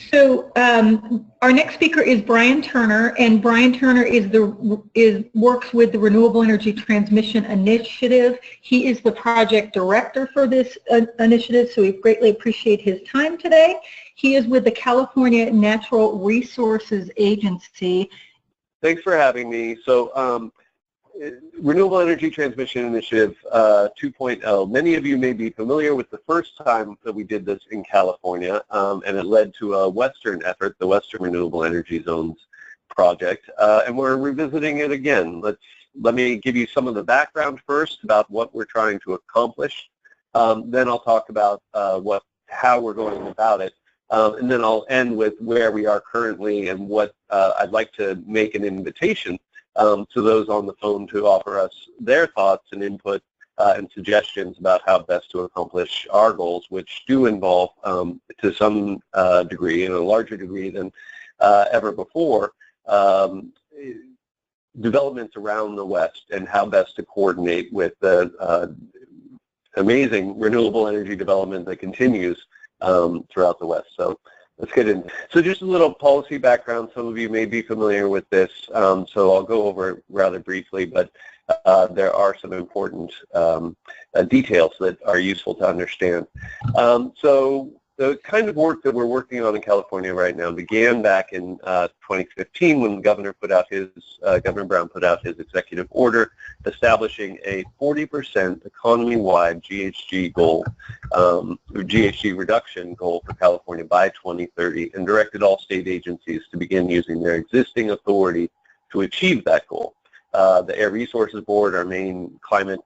So our next speaker is Brian Turner, and Brian Turner works with the Renewable Energy Transmission Initiative. He is the project director for this initiative, so we greatly appreciate his time today. He is with the California Natural Resources Agency. Thanks for having me. So Renewable Energy Transmission Initiative 2.0. Many of you may be familiar with the first time that we did this in California, and it led to a Western effort, the Western Renewable Energy Zones project, and we're revisiting it again. Let me give you some of the background first about what we're trying to accomplish. Then I'll talk about how we're going about it, and then I'll end with where we are currently and what I'd like to make an invitation to those on the phone to offer us their thoughts and input and suggestions about how best to accomplish our goals, which do involve, to some degree, and a larger degree than ever before, developments around the West and how best to coordinate with the amazing renewable energy development that continues throughout the West. So let's get in. So just a little policy background. Some of you may be familiar with this, so I'll go over it rather briefly, but there are some important details that are useful to understand. So the kind of work that we're working on in California right now began back in 2015 when Governor Brown put out his executive order establishing a 40% economy-wide GHG goal, GHG reduction goal for California by 2030, and directed all state agencies to begin using their existing authority to achieve that goal. The Air Resources Board, our main climate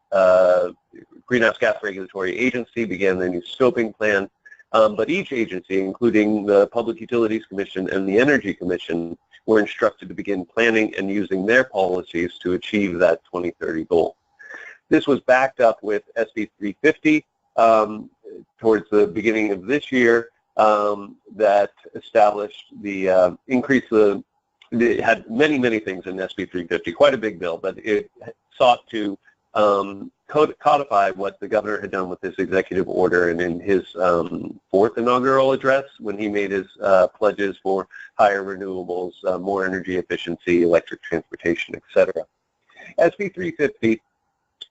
greenhouse gas regulatory agency, began their new scoping plan. But each agency, including the Public Utilities Commission and the Energy Commission, were instructed to begin planning and using their policies to achieve that 2030 goal. This was backed up with SB 350 towards the beginning of this year that established the it had many things in SB 350, quite a big bill, but it sought to codify what the governor had done with this executive order and in his fourth inaugural address when he made his pledges for higher renewables, more energy efficiency, electric transportation, etc. SB 350,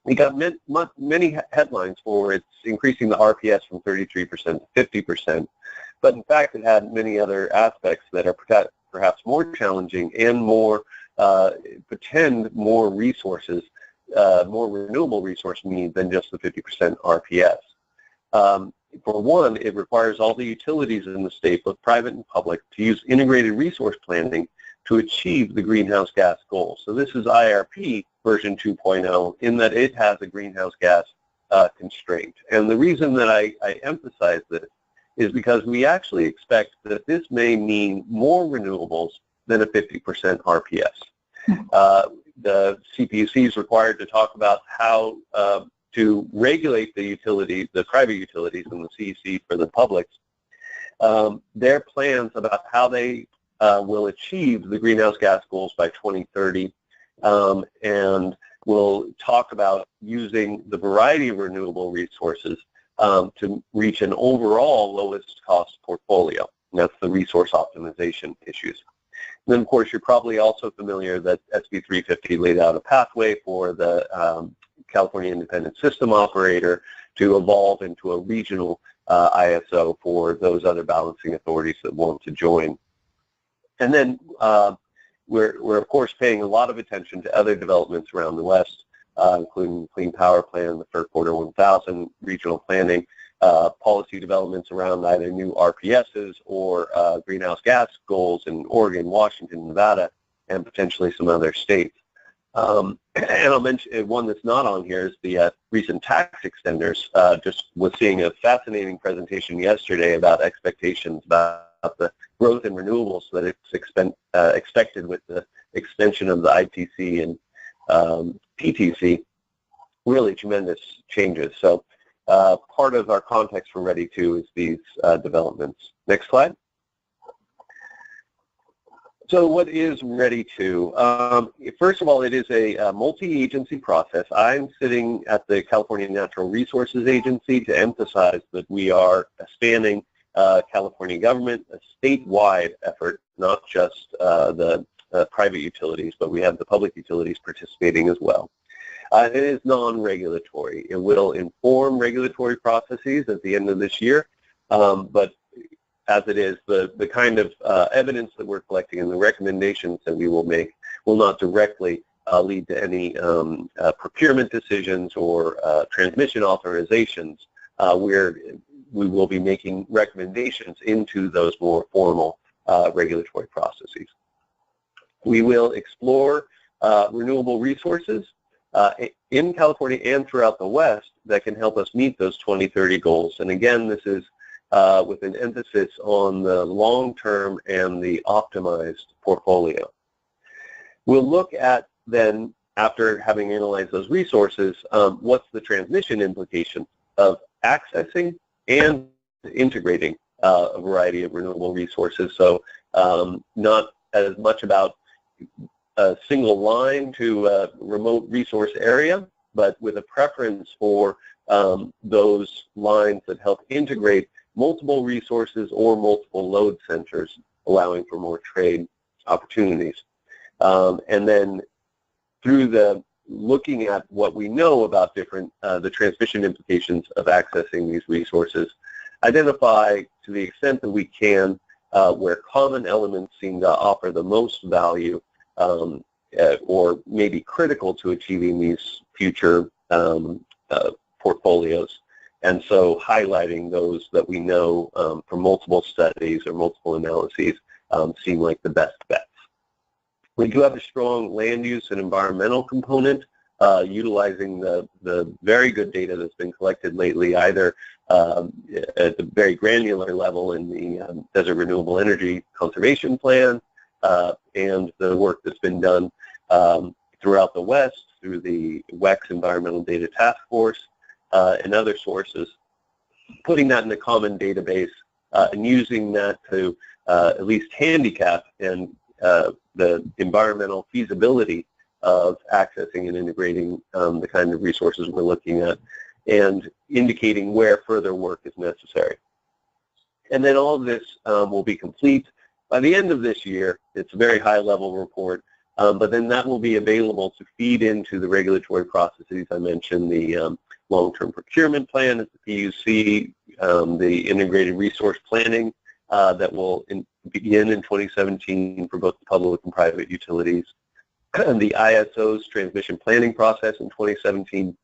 we got many headlines for its increasing the RPS from 33% to 50%, but in fact it had many other aspects that are perhaps more challenging and more pretend more resources, more renewable resource need than just the 50% RPS. For one, it requires all the utilities in the state, both private and public, to use integrated resource planning to achieve the greenhouse gas goals. So this is IRP version 2.0 in that it has a greenhouse gas constraint. And the reason that I emphasize this is because we actually expect that this may mean more renewables than a 50% RPS. The CPUC is required to talk about how to regulate the utilities, the private utilities, and the CEC for the publics, their plans about how they will achieve the greenhouse gas goals by 2030, and we'll talk about using the variety of renewable resources to reach an overall lowest cost portfolio. And that's the resource optimization issues. And then, of course, you're probably also familiar that SB 350 laid out a pathway for the California Independent System Operator to evolve into a regional ISO for those other balancing authorities that want to join. And then we're of course paying a lot of attention to other developments around the West, including the Clean Power Plan, the FERC Order 1000, regional planning, policy developments around either new RPSs or greenhouse gas goals in Oregon, Washington, Nevada, and potentially some other states. And I'll mention one that's not on here is the recent tax extenders. Just was seeing a fascinating presentation yesterday about expectations about the growth in renewables that it's expected with the extension of the ITC and PTC. Really tremendous changes. So part of our context for RETI 2 is these developments. Next slide. So what is RETI 2? First of all, it is a multi-agency process. I'm sitting at the California Natural Resources Agency to emphasize that we are spanning California government, a statewide effort, not just the private utilities, but we have the public utilities participating as well. It is non-regulatory. It will inform regulatory processes at the end of this year, but as it is, the kind of evidence that we're collecting and the recommendations that we will make will not directly lead to any procurement decisions or transmission authorizations. We will be making recommendations into those more formal regulatory processes. We will explore renewable resources in California and throughout the West that can help us meet those 2030 goals. And again, this is with an emphasis on the long-term and the optimized portfolio. We'll look at then, after having analyzed those resources, what's the transmission implication of accessing and integrating a variety of renewable resources. So not as much about a single line to a remote resource area, but with a preference for those lines that help integrate multiple resources or multiple load centers, allowing for more trade opportunities. And then through the looking at what we know about different the transmission implications of accessing these resources, identify to the extent that we can where common elements seem to offer the most value or may be critical to achieving these future portfolios. And so highlighting those that we know from multiple studies or multiple analyses seem like the best bets. We do have a strong land use and environmental component, utilizing the very good data that's been collected lately, either at the very granular level in the Desert Renewable Energy Conservation Plan and the work that's been done throughout the West through the WEX Environmental Data Task Force and other sources, putting that in a common database and using that to at least handicap and the environmental feasibility of accessing and integrating the kind of resources we're looking at and indicating where further work is necessary. And then all of this will be complete by the end of this year. It's a very high-level report, but then that will be available to feed into the regulatory processes. I mentioned the long-term procurement plan at the PUC, the integrated resource planning that will begin in 2017 for both the public and private utilities, and the ISO's transmission planning process in 2017,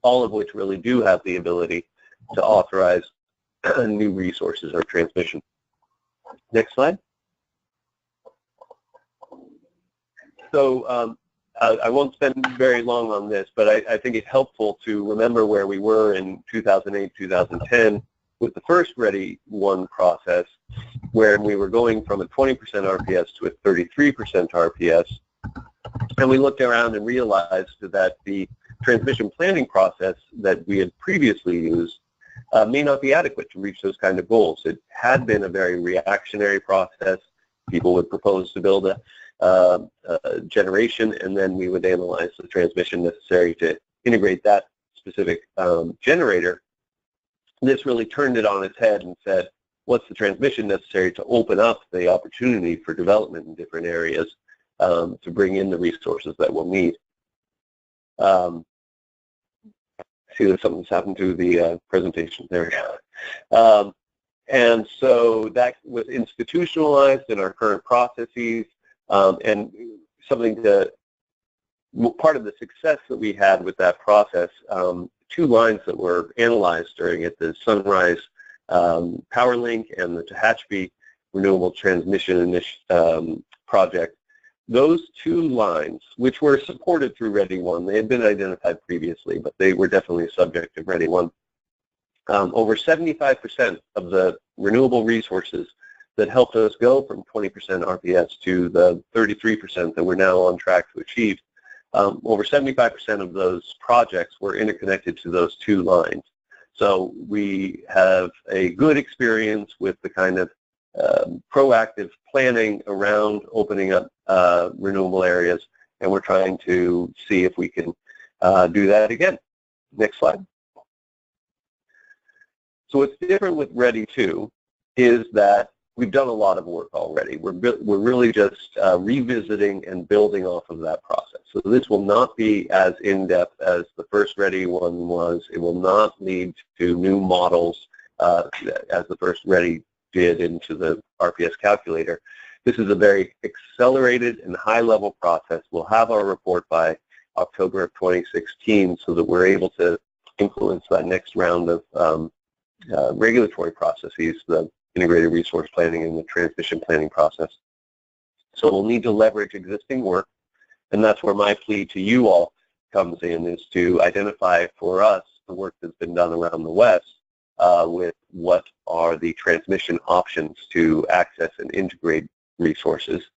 all of which really do have the ability to authorize new resources or transmission. Next slide. So I won't spend very long on this, but I think it's helpful to remember where we were in 2008, 2010 with the first RETI 1 process, where we were going from a 20% RPS to a 33% RPS. And we looked around and realized that the transmission planning process that we had previously used may not be adequate to reach those kind of goals. It had been a very reactionary process. People would propose to build a generation, and then we would analyze the transmission necessary to integrate that specific generator. This really turned it on its head and said, what's the transmission necessary to open up the opportunity for development in different areas to bring in the resources that we'll need. See that something's happened to the presentation. There we go. And so that was institutionalized in our current processes, and something to, part of the success that we had with that process, 2 lines that were analyzed during it, the Sunrise Power Link and the Tehachapi Renewable Transmission Project. Those 2 lines, which were supported through RETI 1, they had been identified previously, but they were definitely a subject of RETI 1. Over 75% of the renewable resources that helped us go from 20% RPS to the 33% that we're now on track to achieve, over 75% of those projects were interconnected to those 2 lines. So we have a good experience with the kind of proactive planning around opening up renewable areas, and we're trying to see if we can do that again. Next slide. So what's different with RETI 2 is that we've done a lot of work already. We're really just revisiting and building off of that process. So this will not be as in-depth as the first RETI one was. It will not lead to new models as the first RETI did into the RPS calculator. This is a very accelerated and high-level process. We'll have our report by October of 2016 so that we're able to influence that next round of regulatory processes, the integrated resource planning and the transmission planning process. So we'll need to leverage existing work, and that's where my plea to you all comes in, is to identify for us the work that's been done around the West with what are the transmission options to access and integrate resources.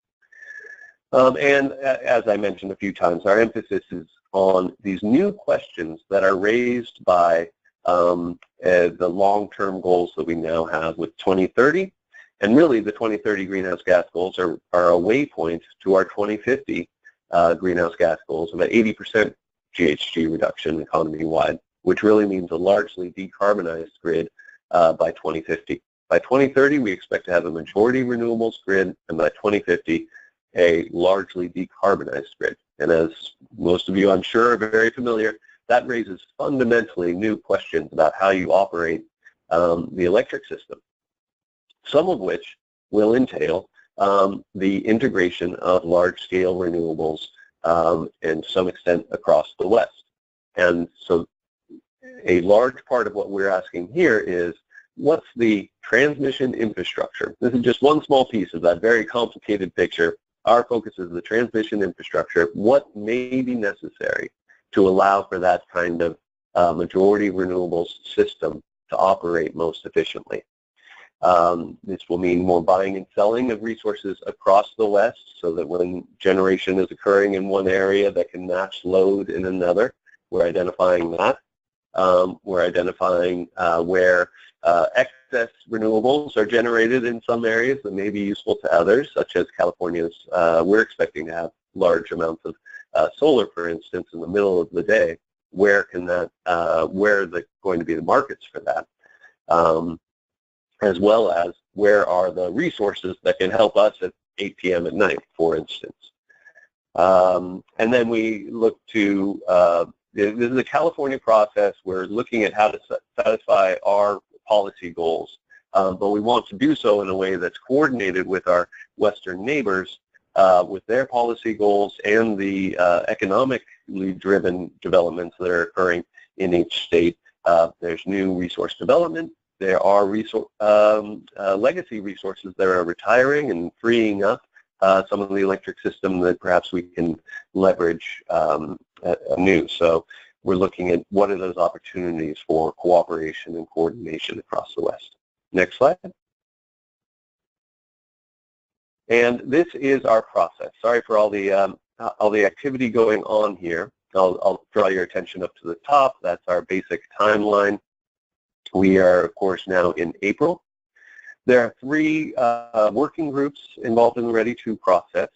And as I mentioned a few times, our emphasis is on these new questions that are raised by the long-term goals that we now have with 2030. And really the 2030 greenhouse gas goals are a waypoint to our 2050 greenhouse gas goals of an 80% GHG reduction economy-wide, which really means a largely decarbonized grid by 2050. By 2030, we expect to have a majority renewables grid, and by 2050, a largely decarbonized grid. And as most of you, I'm sure, are very familiar, that raises fundamentally new questions about how you operate the electric system, some of which will entail the integration of large-scale renewables and to some extent across the West. And so a large part of what we're asking here is, what's the transmission infrastructure? This is just one small piece of that very complicated picture. Our focus is the transmission infrastructure. What may be necessary to allow for that kind of majority renewables system to operate most efficiently? This will mean more buying and selling of resources across the West, so that when generation is occurring in one area that can match load in another, we're identifying that. We're identifying where excess renewables are generated in some areas that may be useful to others, such as California's. We're expecting to have large amounts of solar, for instance, in the middle of the day. Where can that? Where are going to be the markets for that? As well as where are the resources that can help us at 8 p.m. at night, for instance. And then we look to, this is a California process. We're looking at how to satisfy our policy goals, but we want to do so in a way that's coordinated with our Western neighbors, with their policy goals and the economically driven developments that are occurring in each state. There's new resource development. There are legacy resources that are retiring and freeing up some of the electric system that perhaps we can leverage anew. So we're looking at what are those opportunities for cooperation and coordination across the West. Next slide. And this is our process. Sorry for all the activity going on here. I'll draw your attention up to the top. That's our basic timeline. We are, of course, now in April. There are 3 working groups involved in the RETI 2 process.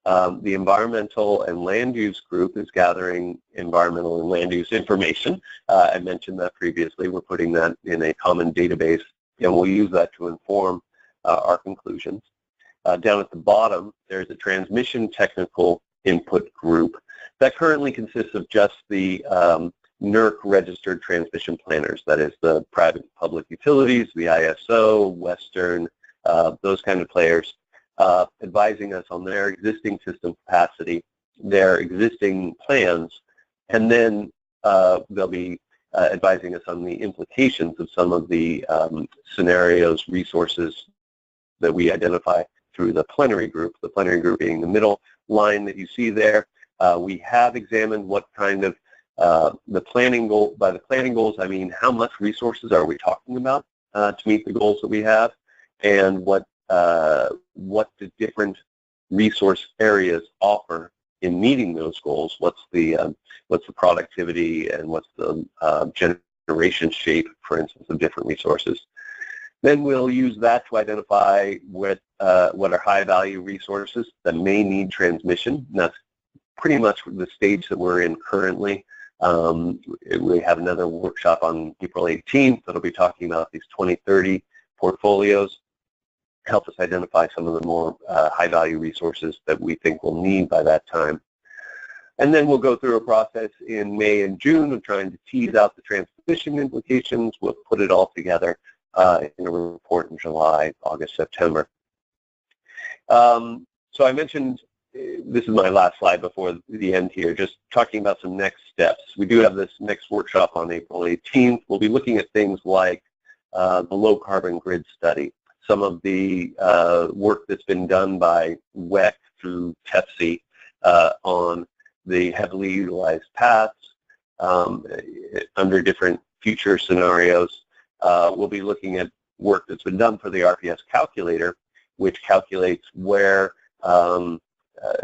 The environmental and land use group is gathering environmental and land use information. I mentioned that previously. We're putting that in a common database, and we'll use that to inform our conclusions. Down at the bottom, there's a transmission technical input group that currently consists of just the NERC registered transmission planners, that is the private public utilities, the ISO, Western, those kind of players, advising us on their existing system capacity, their existing plans, and then they'll be advising us on the implications of some of the scenarios, resources that we identify through the plenary group being the middle line that you see there. We have examined what kind of the planning goal. By the planning goals, I mean how much resources are we talking about to meet the goals that we have, and what the different resource areas offer in meeting those goals. What's the productivity and what's the generation shape, for instance, of different resources. Then we'll use that to identify what are high-value resources that may need transmission. And that's pretty much the stage that we're in currently. We have another workshop on April 18th that'll be talking about these 2030 portfolios. help us identify some of the more high-value resources that we think we'll need by that time. And then we'll go through a process in May and June of trying to tease out the transmission implications. We'll put it all together in a report in July, August, September. So I mentioned, this is my last slide before the end here, just talking about some next steps. We do have this next workshop on April 18th. We'll be looking at things like the low carbon grid study, some of the work that's been done by WEC through TEPSI on the heavily utilized paths under different future scenarios. We'll be looking at work that's been done for the RPS calculator, which calculates where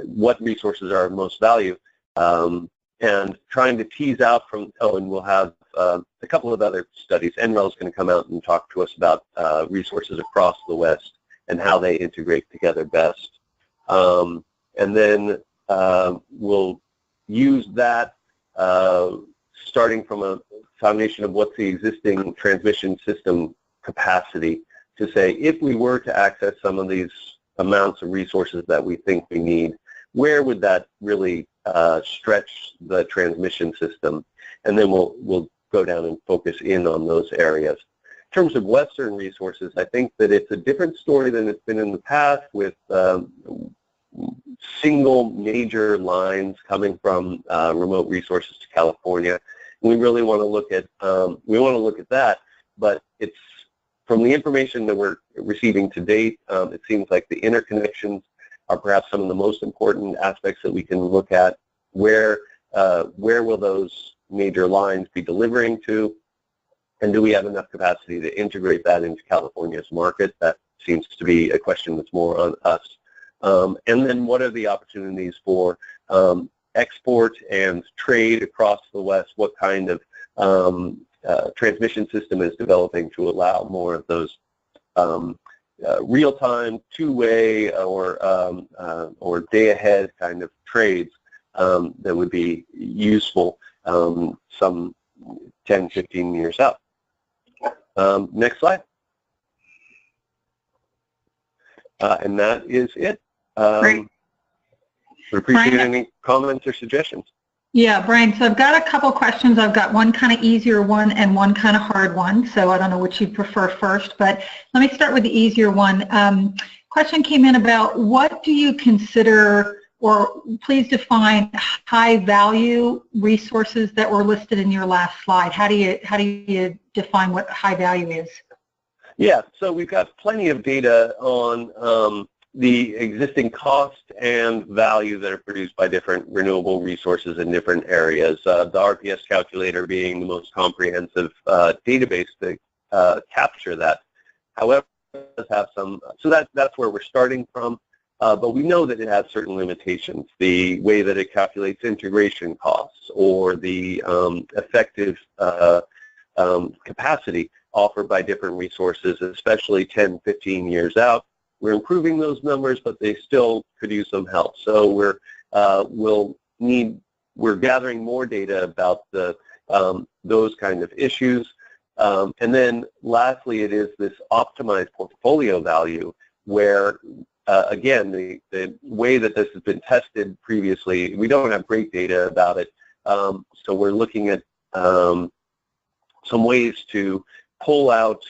what resources are of most value, and trying to tease out from, and we'll have a couple of other studies. NREL is going to come out and talk to us about resources across the West and how they integrate together best. And then we'll use that starting from a foundation of what's the existing transmission system capacity to say, if we were to access some of these amounts of resources that we think we need, where would that really stretch the transmission system? And then we'll go down and focus in on those areas. In terms of Western resources, I think that it's a different story than it's been in the past, with single major lines coming from remote resources to California. We really want to look at that, but it's from the information that we're receiving to date, it seems like the interconnections are perhaps some of the most important aspects that we can look at. Where will those major lines be delivering to, and do we have enough capacity to integrate that into California's market? That seems to be a question that's more on us. And then what are the opportunities for export and trade across the West? What kind of transmission system is developing to allow more of those real-time, two-way, or day-ahead kind of trades that would be useful some 10, 15 years out. Next slide. And that is it. Great. We appreciate any comments or suggestions. Yeah, Brian, so I've got a couple questions. I've got one kind of easier one and one kind of hard one, so I don't know which you prefer first, but let me start with the easier one. Question came in about, what do you consider, or please define high value resources that were listed in your last slide. How do you define what high value is? Yeah, so we've got plenty of data on the existing cost and value that are produced by different renewable resources in different areas. The RPS calculator being the most comprehensive database to capture that. However, it does have some, so that's where we're starting from, but we know that it has certain limitations. The way that it calculates integration costs, or the effective capacity offered by different resources, especially 10, 15 years out. We're improving those numbers, but they still could use some help. So we're gathering more data about those kind of issues. And then lastly, it is this optimized portfolio value, where again, the way that this has been tested previously, we don't have great data about it. So we're looking at some ways to pull out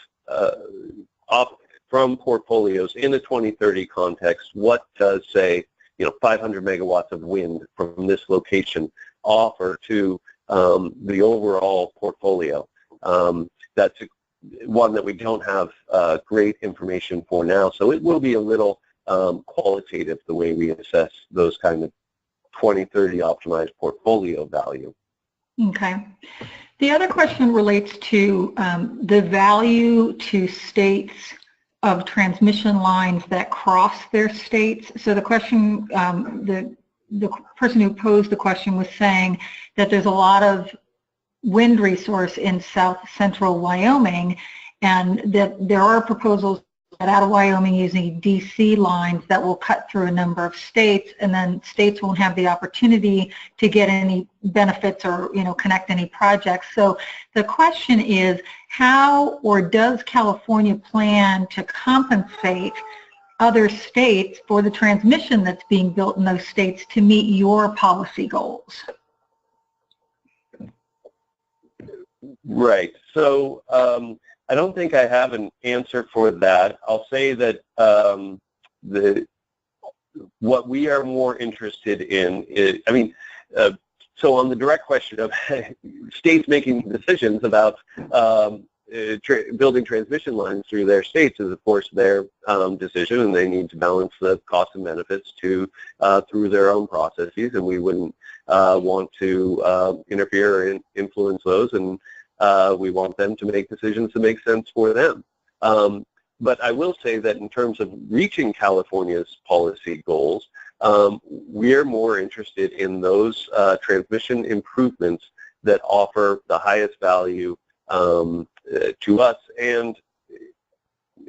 from portfolios in a 2030 context, what does, say, 500 megawatts of wind from this location offer to the overall portfolio? That's one that we don't have great information for now, so it will be a little qualitative the way we assess those kind of 2030 optimized portfolio value. Okay. The other question relates to the value to states of transmission lines that cross their states. So the question, the person who posed the question was saying that there's a lot of wind resource in south central Wyoming, and that there are proposals out of Wyoming using DC lines that will cut through a number of states, and then states won't have the opportunity to get any benefits or connect any projects. So the question is, how or does California plan to compensate other states for the transmission that's being built in those states to meet your policy goals? Right. So I don't think I have an answer for that. I'll say that what we are more interested in is, so on the direct question of states making decisions about building transmission lines through their states is, of course, their decision, and they need to balance the costs and benefits through their own processes, and we wouldn't want to interfere or influence those, and we want them to make decisions that make sense for them. But I will say that in terms of reaching California's policy goals, we're more interested in those transmission improvements that offer the highest value to us. And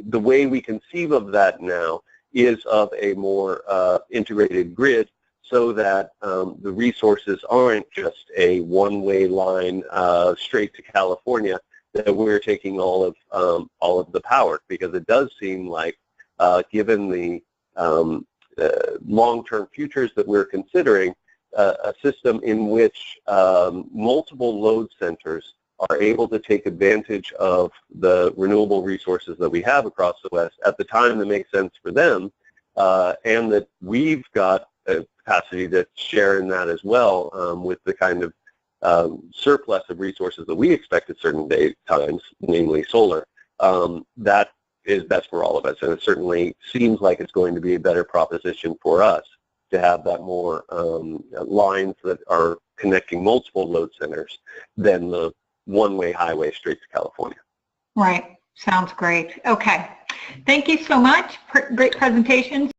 the way we conceive of that now is of a more integrated grid, so that the resources aren't just a one-way line straight to California, that we're taking all of the power, because it does seem like, given the long-term futures that we're considering, a system in which multiple load centers are able to take advantage of the renewable resources that we have across the West at the time that makes sense for them, and that we've got a capacity to share in that as well, with the kind of surplus of resources that we expect at certain times, namely solar. That is best for all of us, and it certainly seems like it's going to be a better proposition for us to have that more lines that are connecting multiple load centers than the one-way highway straight to California. Right. Sounds great. Okay. Thank you so much. Great presentation.